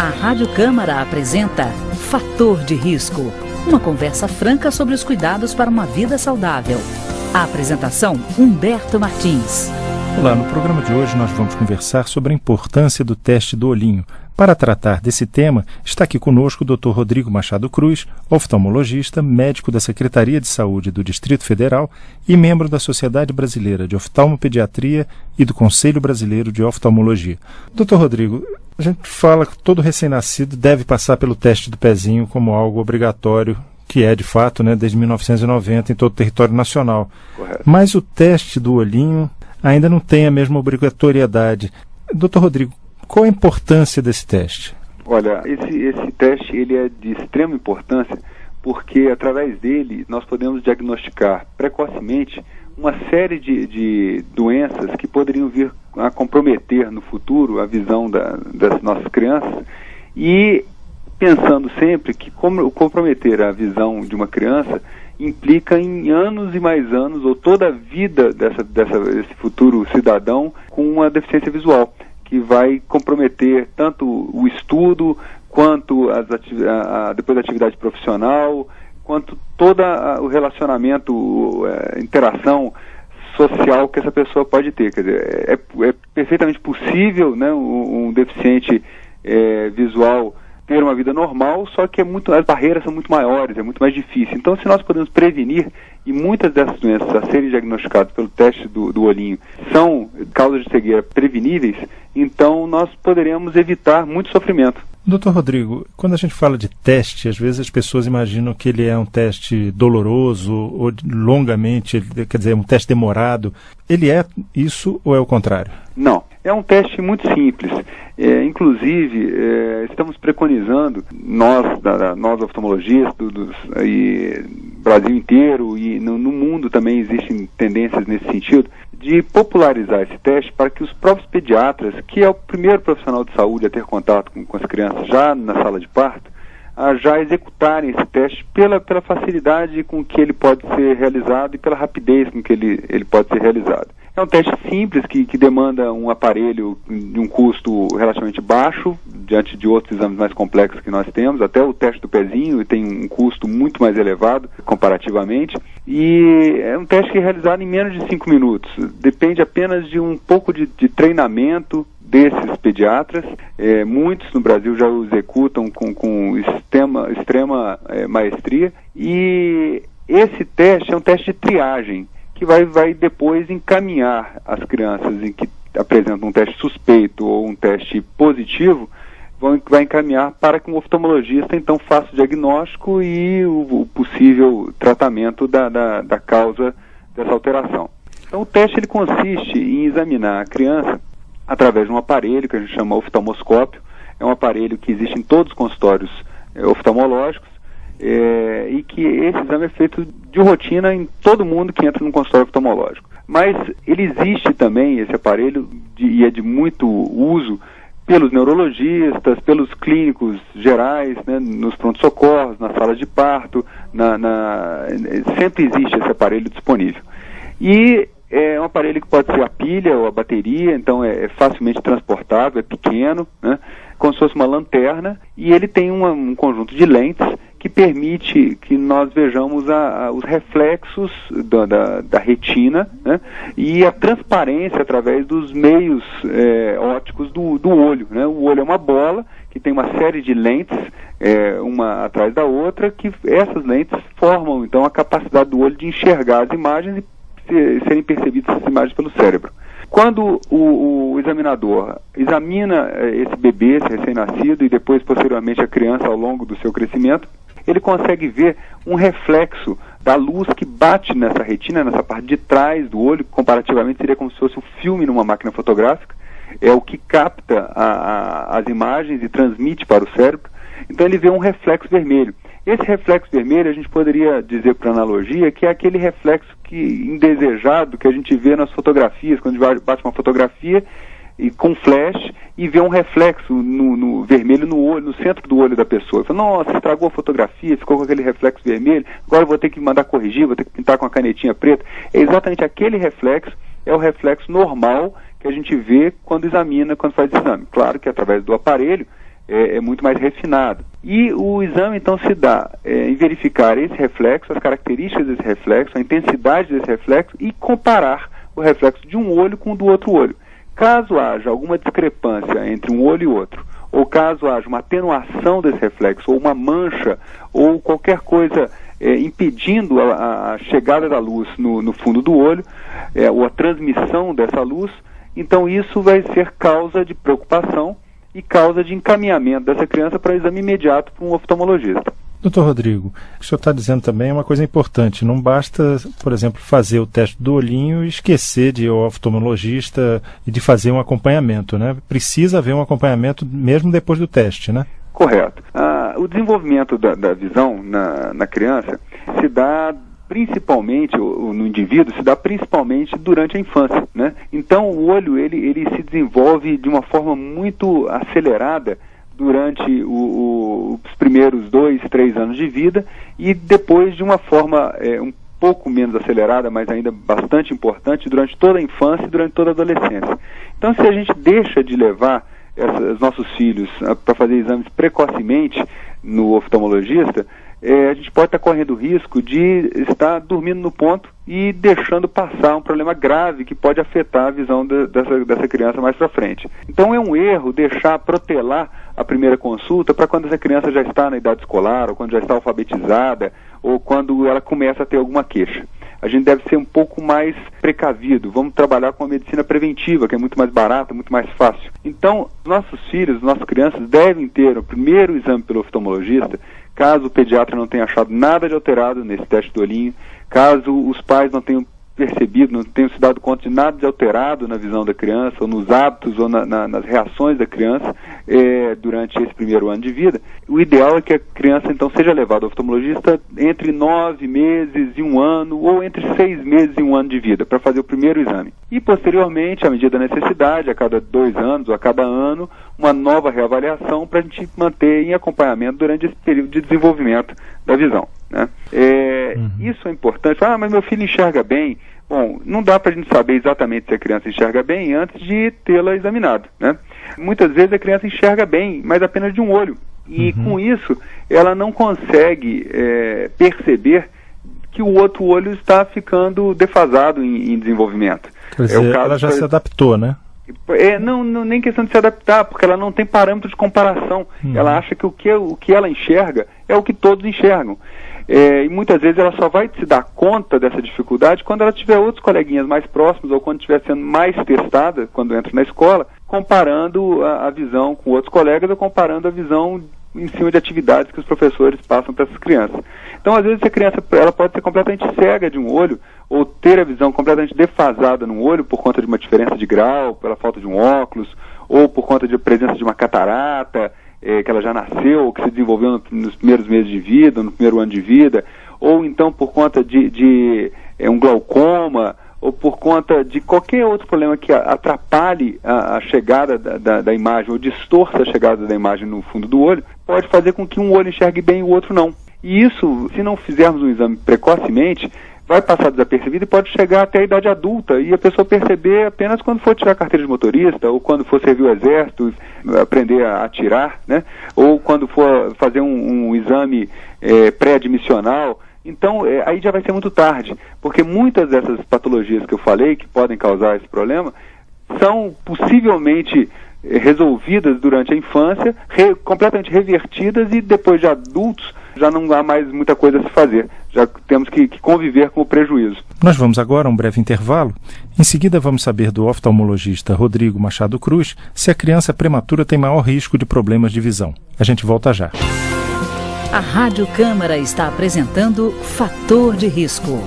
A Rádio Câmara apresenta Fator de Risco, uma conversa franca sobre os cuidados para uma vida saudável. A apresentação, Humberto Martins. Olá, no programa de hoje nós vamos conversar sobre a importância do teste do olhinho. Para tratar desse tema, está aqui conosco o Dr. Rodrigo Machado Cruz, oftalmologista, médico da Secretaria de Saúde do Distrito Federal e membro da Sociedade Brasileira de Oftalmopediatria e do Conselho Brasileiro de Oftalmologia. Dr. Rodrigo, a gente fala que todo recém-nascido deve passar pelo teste do pezinho como algo obrigatório, que é de fato, desde 1990 em todo o território nacional. Correto. Mas o teste do olhinho ainda não tem a mesma obrigatoriedade. Dr. Rodrigo, qual a importância desse teste? Olha, esse teste ele é de extrema importância porque através dele nós podemos diagnosticar precocemente uma série de doenças que poderiam vir a comprometer no futuro a visão das nossas crianças, e pensando sempre que comprometer a visão de uma criança implica em anos e mais anos, ou toda a vida desse futuro cidadão com uma deficiência visual, que vai comprometer tanto o estudo, quanto depois a atividade profissional, quanto todo o relacionamento, interação social que essa pessoa pode ter. Quer dizer, é perfeitamente possível, um deficiente visual ter uma vida normal, só que as barreiras são muito maiores, é muito mais difícil. Então, se nós podemos prevenir, e muitas dessas doenças a serem diagnosticadas pelo teste do olhinho são causas de cegueira preveníveis, então nós poderemos evitar muito sofrimento. Doutor Rodrigo, quando a gente fala de teste, às vezes as pessoas imaginam que ele é um teste doloroso ou longamente, quer dizer, um teste demorado. Ele é isso ou é o contrário? Não, é um teste muito simples. Inclusive, estamos preconizando, nós oftalmologistas, e Brasil inteiro e no mundo também existem tendências nesse sentido, de popularizar esse teste para que os próprios pediatras, que é o primeiro profissional de saúde a ter contato com as crianças já na sala de parto, já executarem esse teste pela facilidade com que ele pode ser realizado e pela rapidez com que ele pode ser realizado. É um teste simples que demanda um aparelho de um custo relativamente baixo, diante de outros exames mais complexos que nós temos. Até o teste do pezinho tem um custo muito mais elevado comparativamente. E é um teste que é realizado em menos de 5 minutos. Depende apenas de um pouco de treinamento desses pediatras. Muitos no Brasil já o executam com extrema maestria. E esse teste é um teste de triagem, que vai depois encaminhar as crianças em que apresentam um teste suspeito ou um teste positivo, vai encaminhar para que um oftalmologista então faça o diagnóstico e o possível tratamento da causa dessa alteração. Então o teste ele consiste em examinar a criança através de um aparelho que a gente chama oftalmoscópio. É um aparelho que existe em todos os consultórios oftalmológicos, e que esse exame é feito de rotina em todo mundo que entra num consultório oftalmológico. Mas ele existe também, esse aparelho, e é de muito uso pelos neurologistas, pelos clínicos gerais, nos pronto-socorros, nas salas de parto, sempre existe esse aparelho disponível. E é um aparelho que pode ser a pilha ou a bateria, então é facilmente transportável, é pequeno, como se fosse uma lanterna, e ele tem um conjunto de lentes que permite que nós vejamos os reflexos da retina, e a transparência através dos meios ópticos do olho. O olho é uma bola que tem uma série de lentes, uma atrás da outra, que essas lentes formam então a capacidade do olho de enxergar as imagens e serem percebidas essas imagens pelo cérebro. Quando o examinador examina esse bebê, esse recém-nascido, e depois posteriormente a criança ao longo do seu crescimento, ele consegue ver um reflexo da luz que bate nessa retina, nessa parte de trás do olho. Comparativamente seria como se fosse um filme numa máquina fotográfica, é o que capta as imagens e transmite para o cérebro. Então ele vê um reflexo vermelho. Esse reflexo vermelho a gente poderia dizer por analogia que é aquele reflexo indesejado que a gente vê nas fotografias, quando a gente bate uma fotografia e com flash e vê um reflexo no vermelho no olho, no centro do olho da pessoa. Fala, nossa, estragou a fotografia, ficou com aquele reflexo vermelho, agora eu vou ter que mandar corrigir, vou ter que pintar com a canetinha preta. É exatamente aquele reflexo, é o reflexo normal que a gente vê quando faz esse exame. Claro que através do aparelho é muito mais refinado. E o exame, então, se dá em verificar esse reflexo, as características desse reflexo, a intensidade desse reflexo e comparar o reflexo de um olho com o do outro olho. Caso haja alguma discrepância entre um olho e outro, ou caso haja uma atenuação desse reflexo, ou uma mancha, ou qualquer coisa impedindo a chegada da luz no fundo do olho, ou a transmissão dessa luz, então isso vai ser causa de preocupação e causa de encaminhamento dessa criança para exame imediato para um oftalmologista. Doutor Rodrigo, o que o senhor está dizendo também é uma coisa importante. Não basta, por exemplo, fazer o teste do olhinho e esquecer de ir ao oftalmologista e de fazer um acompanhamento, né? Precisa haver um acompanhamento mesmo depois do teste, né? Correto. O desenvolvimento da visão na criança se dá principalmente, no indivíduo, se dá principalmente durante a infância, né? Então o olho ele se desenvolve de uma forma muito acelerada durante os primeiros 2, 3 anos de vida e depois de uma forma um pouco menos acelerada, mas ainda bastante importante, durante toda a infância e durante toda a adolescência. Então, se a gente deixa de levar os nossos filhos para fazer exames precocemente no oftalmologista, a gente pode estar correndo o risco de estar dormindo no ponto e deixando passar um problema grave que pode afetar a visão dessa criança mais para frente. Então é um erro deixar protelar a primeira consulta para quando essa criança já está na idade escolar, ou quando já está alfabetizada, ou quando ela começa a ter alguma queixa. A gente deve ser um pouco mais precavido, vamos trabalhar com a medicina preventiva, que é muito mais barata, muito mais fácil. Então, nossos filhos, nossas crianças devem ter o primeiro exame pelo oftalmologista, caso o pediatra não tenha achado nada de alterado nesse teste do olhinho, caso os pais não tenham percebido, não tenham se dado conta de nada de alterado na visão da criança, ou nos hábitos, ou nas reações da criança durante esse primeiro ano de vida, o ideal é que a criança então seja levada ao oftalmologista entre 9 meses e 1 ano, ou entre 6 meses e 1 ano de vida, para fazer o primeiro exame. E posteriormente, à medida da necessidade, a cada 2 anos ou a cada ano, uma nova reavaliação para a gente manter em acompanhamento durante esse período de desenvolvimento da visão, né? Isso é importante. Mas meu filho enxerga bem. Bom, não dá para a gente saber exatamente se a criança enxerga bem antes de tê-la examinado, né? Muitas vezes a criança enxerga bem, mas apenas de um olho. E com isso, ela não consegue perceber que o outro olho está ficando defasado em desenvolvimento. Quer dizer, ela já se adaptou, né? Não, nem questão de se adaptar, porque ela não tem parâmetro de comparação. Ela acha que o que ela enxerga é o que todos enxergam. E muitas vezes ela só vai se dar conta dessa dificuldade quando ela tiver outros coleguinhas mais próximos, ou quando estiver sendo mais testada, quando entra na escola, comparando a visão com outros colegas, ou comparando a visão em cima de atividades que os professores passam para essas crianças. Então, às vezes, a criança ela pode ser completamente cega de um olho, ou ter a visão completamente defasada num olho por conta de uma diferença de grau, pela falta de um óculos, ou por conta de presença de uma catarata, que ela já nasceu, ou que se desenvolveu nos primeiros meses de vida, no primeiro ano de vida, ou então por conta de um glaucoma, ou por conta de qualquer outro problema que atrapalhe a chegada da imagem, ou distorça a chegada da imagem no fundo do olho, pode fazer com que um olho enxergue bem e o outro não. E isso, se não fizermos um exame precocemente, vai passar desapercebido e pode chegar até a idade adulta e a pessoa perceber apenas quando for tirar a carteira de motorista, ou quando for servir o exército, aprender a atirar, né? Ou quando for fazer um exame pré-admissional. Então, aí já vai ser muito tarde, porque muitas dessas patologias que eu falei, que podem causar esse problema, são possivelmente resolvidas durante a infância, completamente revertidas, e depois de adultos já não há mais muita coisa a se fazer. Já temos que conviver com o prejuízo. Nós vamos agora a um breve intervalo. Em seguida vamos saber do oftalmologista Rodrigo Machado Cruz se a criança prematura tem maior risco de problemas de visão. A gente volta já. A Rádio Câmara está apresentando Fator de Risco.